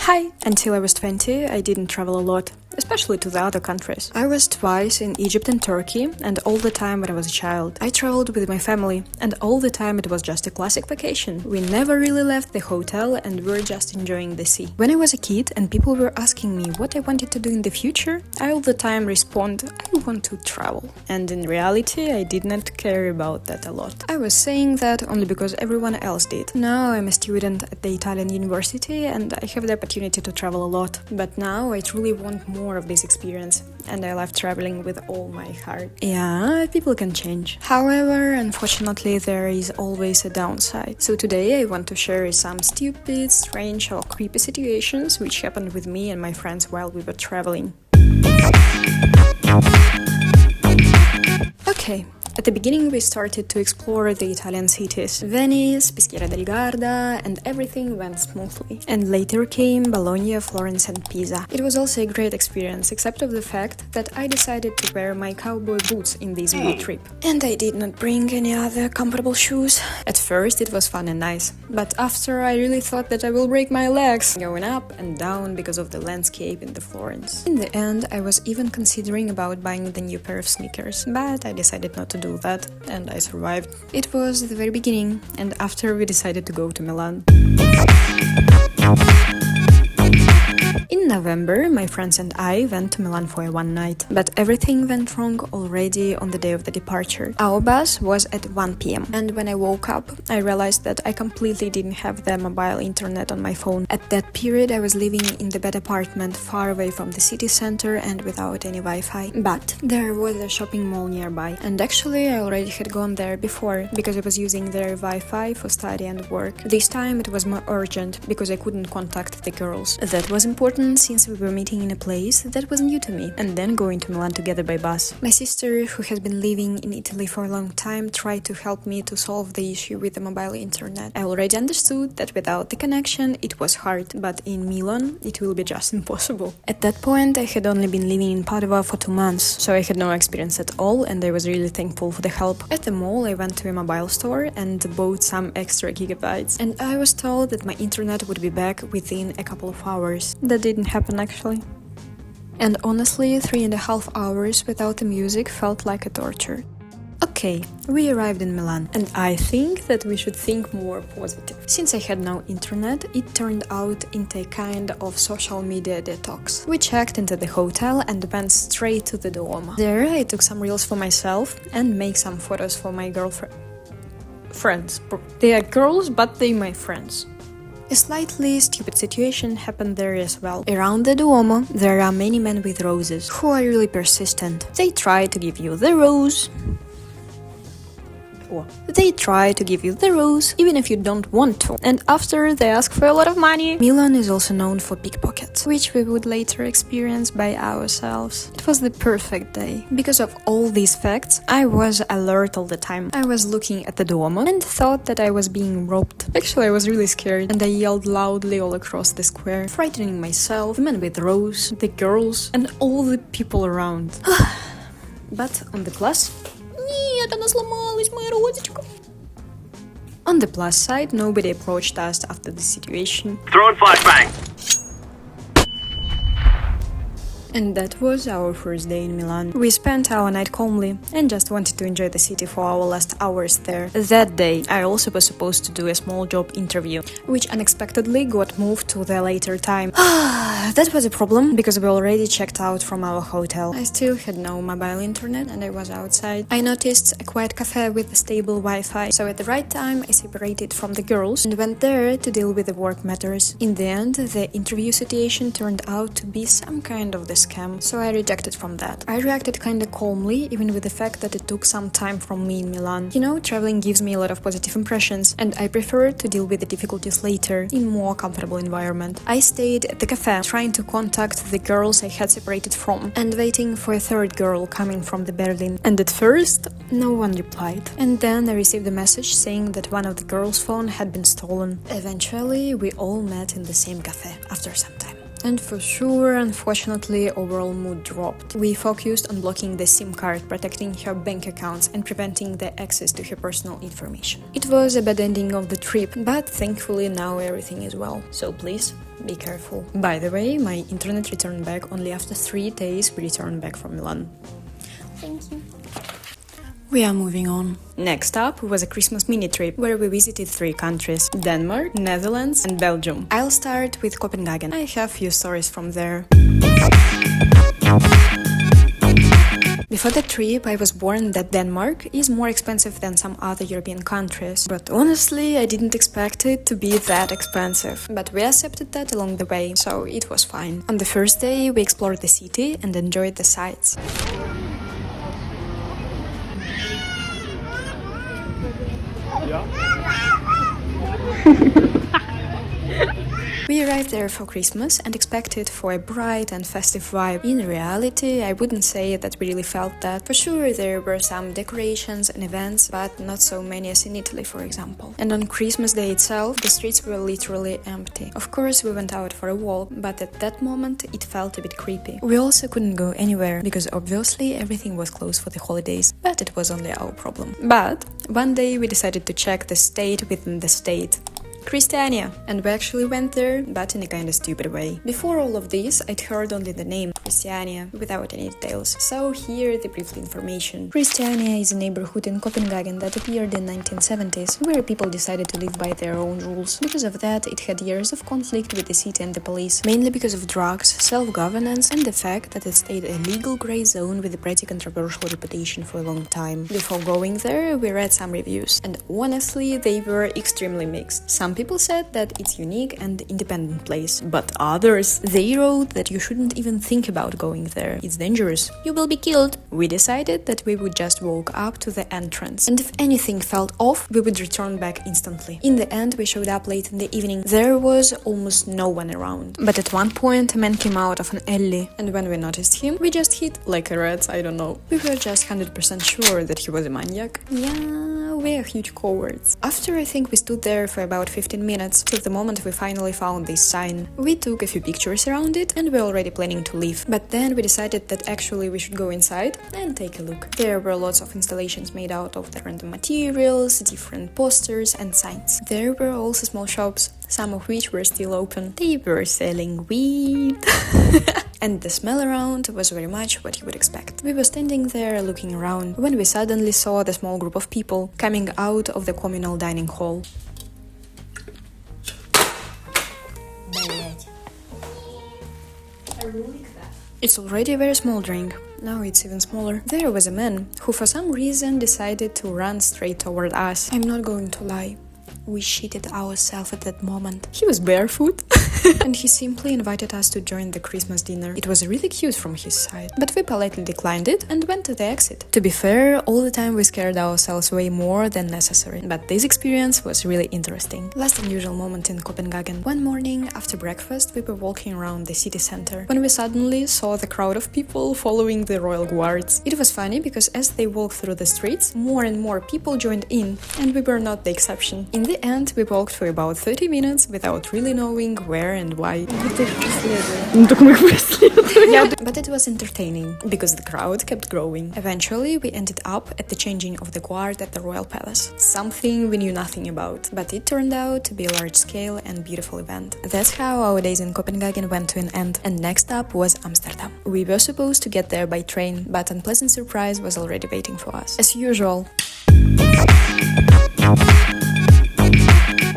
Hi! Until I was 20, I didn't travel a lot, especially to the other countries. I was twice in Egypt and Turkey, and all the time when I was a child. I traveled with my family, and all the time it was just a classic vacation. We never really left the hotel and were just enjoying the sea. When I was a kid and people were asking me what I wanted to do in the future, I all the time respond, I want to travel. And in reality, I did not care about that a lot. I was saying that only because everyone else did. Now I'm a student at the Italian university and I have the opportunity to travel a lot. But now I truly want more of this experience, and I love traveling with all my heart. Yeah, people can change. However, unfortunately, there is always a downside. So today I want to share some stupid, strange or creepy situations which happened with me and my friends while we were traveling. Okay. At the beginning, we started to explore the Italian cities, Venice, Peschiera del Garda, and everything went smoothly. And later came Bologna, Florence and Pisa. It was also a great experience, except of the fact that I decided to wear my cowboy boots in this road trip. And I did not bring any other comfortable shoes. At first, it was fun and nice, but after I really thought that I will break my legs, going up and down because of the landscape in the Florence. In the end, I was even considering about buying the new pair of sneakers, but I decided not to do that, and I survived. It was the very beginning, and after we decided to go to Milan. In November, my friends and I went to Milan for one night, but everything went wrong already on the day of the departure. Our bus was at 1 p.m. and when I woke up, I realized that I completely didn't have the mobile internet on my phone. At that period, I was living in the bed apartment far away from the city center and without any Wi-Fi. But there was a shopping mall nearby, and actually I already had gone there before because I was using their Wi-Fi for study and work. This time it was more urgent because I couldn't contact the girls. That was important since we were meeting in a place that was new to me and then going to Milan together by bus. My sister, who has been living in Italy for a long time, tried to help me to solve the issue with the mobile internet. I already understood that without the connection it was hard, but in Milan it will be just impossible. At that point I had only been living in Padova for 2 months, so I had no experience at all and I was really thankful for the help. At the mall I went to a mobile store and bought some extra gigabytes, and I was told that my internet would be back within a couple of hours. That didn't happen actually. And honestly, 3.5 hours without the music felt like a torture. Okay, we arrived in Milan, and I think that we should think more positive. Since I had no internet, it turned out into a kind of social media detox. We checked into the hotel and went straight to the Duomo. There I took some reels for myself and made some photos for my friends. They are girls, but they my friends. A slightly stupid situation happened there as well. Around the Duomo, there are many men with roses who are really persistent. They try to give you the rose. They try to give you the rose even if you don't want to, and after they ask for a lot of money. Milan is also known for pickpockets, which we would later experience by ourselves. It was the perfect day. Because of all these facts, I was alert all the time. I was looking at the Duomo and thought that I was being robbed. Actually, I was really scared and I yelled loudly all across the square, frightening myself, the men with rose, the girls, and all the people around. But on the plus... On the plus side, nobody approached us after the situation. Throwing flashbang! And that was our first day in Milan. We spent our night calmly and just wanted to enjoy the city for our last hours there. That day, I also was supposed to do a small job interview, which unexpectedly got moved to the later time. That was a problem, because we already checked out from our hotel. I still had no mobile internet and I was outside. I noticed a quiet cafe with a stable Wi-Fi, so at the right time I separated from the girls and went there to deal with the work matters. In the end, the interview situation turned out to be some kind of the scam, so I rejected from that. I reacted kinda calmly, even with the fact that it took some time from me in Milan. You know, traveling gives me a lot of positive impressions, and I prefer to deal with the difficulties later, in more comfortable environment. I stayed at the cafe, trying to contact the girls I had separated from, and waiting for a third girl coming from the Berlin. And at first, no one replied. And then I received a message saying that one of the girls' phone had been stolen. Eventually, we all met in the same cafe, after some time. And for sure, unfortunately, overall mood dropped. We focused on blocking the SIM card, protecting her bank accounts and preventing the access to her personal information. It was a bad ending of the trip, but thankfully now everything is well. So please, be careful. By the way, my internet returned back only after 3 days we returned back from Milan. Thank you. We are moving on. Next up was a Christmas mini trip where we visited 3 countries: Denmark, Netherlands and Belgium. I'll start with Copenhagen. I have few stories from there. Before the trip, I was warned that Denmark is more expensive than some other European countries, but honestly, I didn't expect it to be that expensive. But we accepted that along the way, so it was fine. On the first day, we explored the city and enjoyed the sights. We arrived there for Christmas and expected for a bright and festive vibe. In reality, I wouldn't say that we really felt that. For sure, there were some decorations and events, but not so many as in Italy, for example. And on Christmas Day itself, the streets were literally empty. Of course, we went out for a walk, but at that moment, it felt a bit creepy. We also couldn't go anywhere, because obviously everything was closed for the holidays, but it was only our problem. But one day we decided to check the state within the state. Christiania. And we actually went there, but in a kind of stupid way. Before all of this, I'd heard only the name Christiania, without any details. So here the brief information. Christiania is a neighborhood in Copenhagen that appeared in 1970s, where people decided to live by their own rules. Because of that, it had years of conflict with the city and the police, mainly because of drugs, self-governance, and the fact that it stayed a legal grey zone with a pretty controversial reputation for a long time. Before going there, we read some reviews, and honestly, they were extremely mixed. Some people said that it's unique and independent place, but others, they wrote that you shouldn't even think about going there. It's dangerous. You will be killed. We decided that we would just walk up to the entrance, and if anything felt off, we would return back instantly. In the end, we showed up late in the evening. There was almost no one around. But at one point, a man came out of an Elli, and when we noticed him, we just hid like a rat, I don't know. We were just 100% sure that he was a maniac. Yeah, we are huge cowards. After I think we stood there for about 15 minutes, till the moment we finally found this sign. We took a few pictures around it and were already planning to leave. But then we decided that actually we should go inside and take a look. There were lots of installations made out of the random materials, different posters and signs. There were also small shops, some of which were still open. They were selling weed. And the smell around was very much what you would expect. We were standing there looking around when we suddenly saw the small group of people coming out of the communal dining hall. It's already a very small drink. Now it's even smaller. There was a man who for some reason decided to run straight toward us. I'm not going to lie. We shitted ourselves at that moment. He was barefoot and he simply invited us to join the Christmas dinner. It was really cute from his side, but we politely declined it and went to the exit. To be fair, all the time we scared ourselves way more than necessary, but this experience was really interesting. Last unusual moment in Copenhagen. One morning after breakfast, we were walking around the city center when we suddenly saw the crowd of people following the royal guards. It was funny because as they walked through the streets, more and more people joined in, and we were not the exception. In the end, we walked for about 30 minutes without really knowing where and why. But it was entertaining, because the crowd kept growing. Eventually, we ended up at the changing of the guard at the royal palace. Something we knew nothing about, but it turned out to be a large-scale and beautiful event. That's how our days in Copenhagen went to an end, and next up was Amsterdam. We were supposed to get there by train, but an unpleasant surprise was already waiting for us. As usual.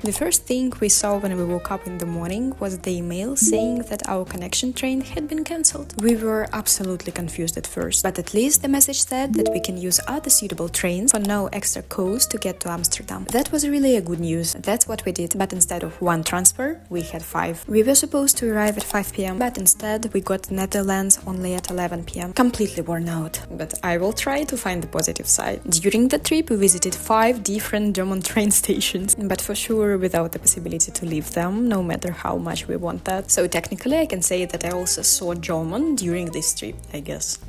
The first thing we saw when we woke up in the morning was the email saying that our connection train had been cancelled. We were absolutely confused at first, but at least the message said that we can use other suitable trains for no extra cost to get to Amsterdam. That was really a good news. That's what we did, but instead of one transfer, we had 5. We were supposed to arrive at 5 p.m, but instead we got the Netherlands only at 11 p.m. Completely worn out. But I will try to find the positive side. During the trip, we visited 5 different German train stations, but for sure tour without the possibility to leave them, no matter how much we want that. So technically I can say that I also saw German during this trip, I guess.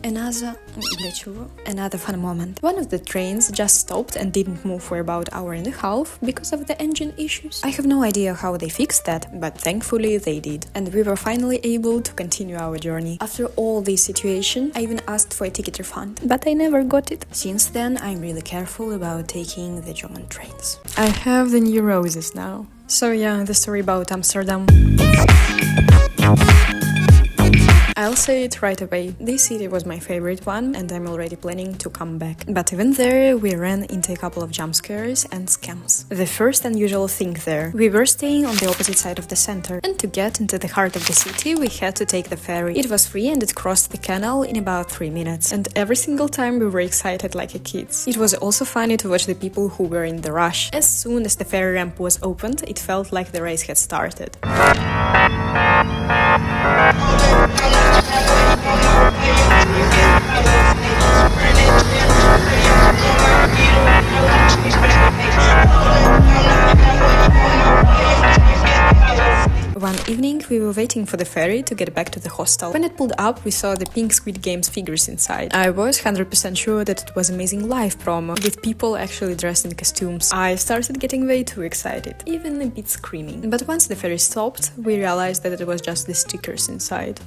Another fun moment. One of the trains just stopped and didn't move for about an hour and a half because of the engine issues. I have no idea how they fixed that, but thankfully they did. And we were finally able to continue our journey. After all this situation, I even asked for a ticket refund, but I never got it. Since then, I'm really careful about taking the German trains. I have the new roses now. So yeah, the story about Amsterdam. I'll say it right away. This city was my favorite one and I'm already planning to come back. But even there, we ran into a couple of jump scares and scams. The first unusual thing there. We were staying on the opposite side of the center, and to get into the heart of the city, we had to take the ferry. It was free and it crossed the canal in about 3 minutes. And every single time we were excited like kids. It was also funny to watch the people who were in the rush. As soon as the ferry ramp was opened, it felt like the race had started. One evening, we were waiting for the ferry to get back to the hostel. When it pulled up, we saw the pink Squid Games figures inside. I was 100% sure that it was amazing live promo, with people actually dressed in costumes. I started getting way too excited, even a bit screaming. But once the ferry stopped, we realized that it was just the stickers inside.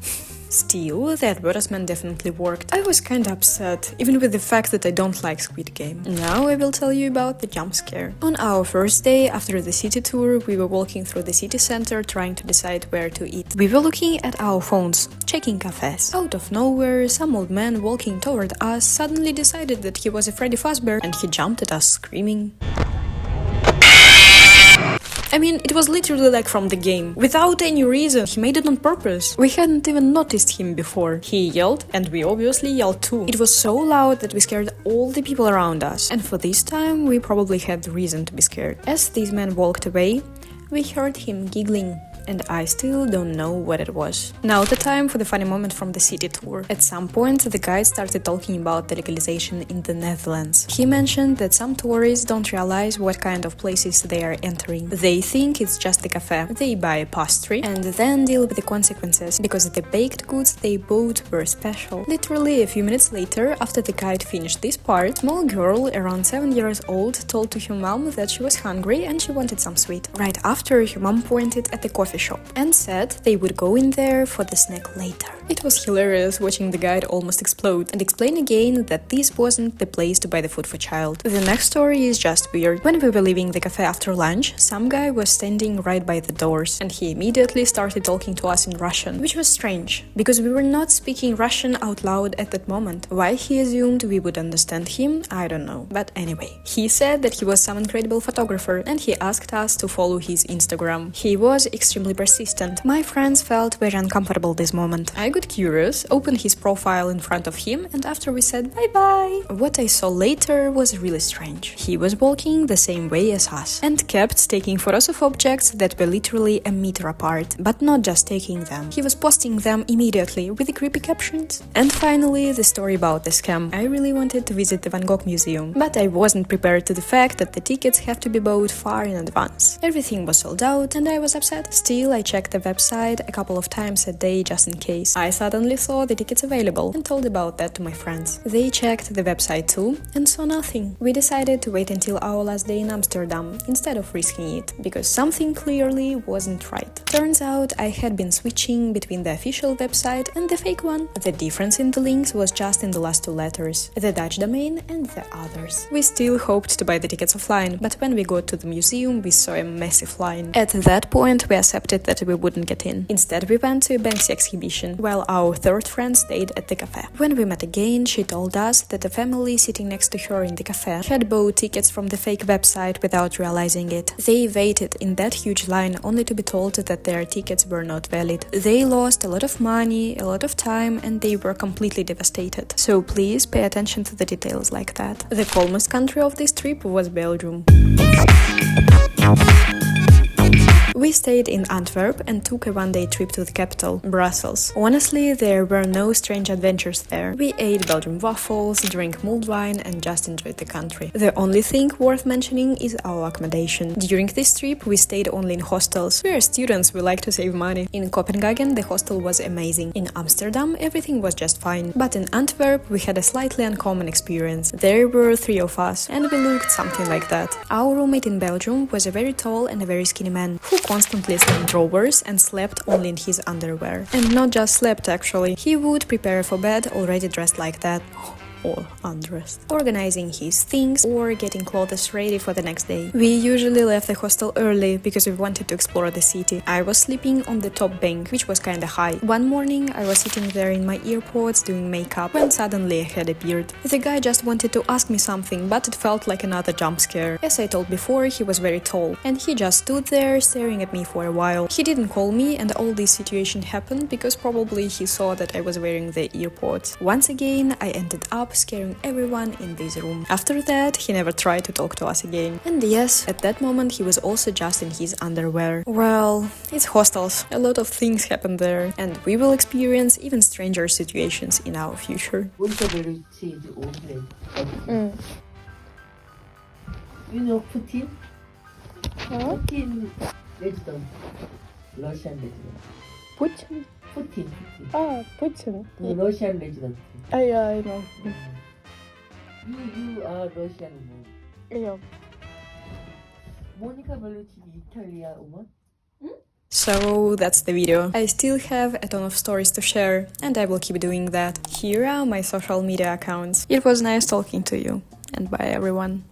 Still, the advertisement definitely worked. I was kinda upset, even with the fact that I don't like Squid Game. Now I will tell you about the jump scare. On our first day after the city tour, we were walking through the city center trying to decide where to eat. We were looking at our phones, checking cafes. Out of nowhere, some old man walking toward us suddenly decided that he was a Freddy Fazbear and he jumped at us screaming. I mean, it was literally like from the game. Without any reason, he made it on purpose. We hadn't even noticed him before. He yelled, and we obviously yelled too. It was so loud that we scared all the people around us. And for this time, we probably had the reason to be scared. As this man walked away, we heard him giggling. And I still don't know what it was. Now the time for the funny moment from the city tour. At some point, the guide started talking about the legalization in the Netherlands. He mentioned that some tourists don't realize what kind of places they are entering. They think it's just a cafe. They buy a pastry and then deal with the consequences, because the baked goods they bought were special. Literally a few minutes later, after the guide finished this part, a small girl around 7 years old told to her mom that she was hungry and she wanted some sweet. Right after, her mom pointed at the coffee shop and said they would go in there for the snack later. It was hilarious watching the guide almost explode and explain again that this wasn't the place to buy the food for child. The next story is just weird. When we were leaving the cafe after lunch, some guy was standing right by the doors and he immediately started talking to us in Russian, which was strange because we were not speaking Russian out loud at that moment. Why he assumed we would understand him, I don't know. But anyway, he said that he was some incredible photographer and he asked us to follow his Instagram. He was extremely persistent. My friends felt very uncomfortable this moment. I got curious, opened his profile in front of him, and after we said bye-bye. What I saw later was really strange. He was walking the same way as us and kept taking photos of objects that were literally a meter apart, but not just taking them. He was posting them immediately with the creepy captions. And finally, the story about the scam. I really wanted to visit the Van Gogh Museum, but I wasn't prepared to the fact that the tickets have to be bought far in advance. Everything was sold out and I was upset. Still, I checked the website a couple of times a day just in case. I suddenly saw the tickets available and told about that to my friends. They checked the website too and saw nothing. We decided to wait until our last day in Amsterdam instead of risking it, because something clearly wasn't right. Turns out I had been switching between the official website and the fake one. The difference in the links was just in the last two letters, the Dutch domain and the others. We still hoped to buy the tickets offline, but when we got to the museum we saw a massive line. At that point we accepted that we wouldn't get in. Instead we went to a Banksy exhibition, while our third friend stayed at the cafe. When we met again, she told us that the family sitting next to her in the cafe had bought tickets from the fake website without realizing it. They waited in that huge line only to be told that their tickets were not valid. They lost a lot of money, a lot of time, and they were completely devastated. So please pay attention to the details like that. The calmest country of this trip was Belgium. We stayed in Antwerp and took a one-day trip to the capital, Brussels. Honestly, there were no strange adventures there. We ate Belgian waffles, drank mulled wine and just enjoyed the country. The only thing worth mentioning is our accommodation. During this trip, we stayed only in hostels. We are students, we like to save money. In Copenhagen, the hostel was amazing. In Amsterdam, everything was just fine. But in Antwerp, we had a slightly uncommon experience. There were 3 of us, and we looked something like that. Our roommate in Belgium was a very tall and a very skinny man, who constantly slammed drawers and slept only in his underwear. And not just slept, actually. He would prepare for bed already dressed like that. Or undressed, organizing his things or getting clothes ready for the next day. We usually left the hostel early because we wanted to explore the city. I was sleeping on the top bank, which was kinda high. One morning I was sitting there in my earpods doing makeup when suddenly a head appeared. The guy just wanted to ask me something, but it felt like another jump scare. As I told before, he was very tall, and he just stood there staring at me for a while. He didn't call me, and all this situation happened because probably he saw that I was wearing the earpods. Once again, I ended up scaring everyone in this room. After that, he never tried to talk to us again. And yes, at that moment he was also just in his underwear. Well, it's hostels. A lot of things happen there, and we will experience even stranger situations in our future. You know Putin? Putin resident. Russian resident. Putin? Putin. Ah, Putin. The Russian resident. Yeah, I know. You are Russian woman. Yeah. Monica Bellucci, Italia woman? So that's the video. I still have a ton of stories to share, and I will keep doing that. Here are my social media accounts. It was nice talking to you, and bye everyone.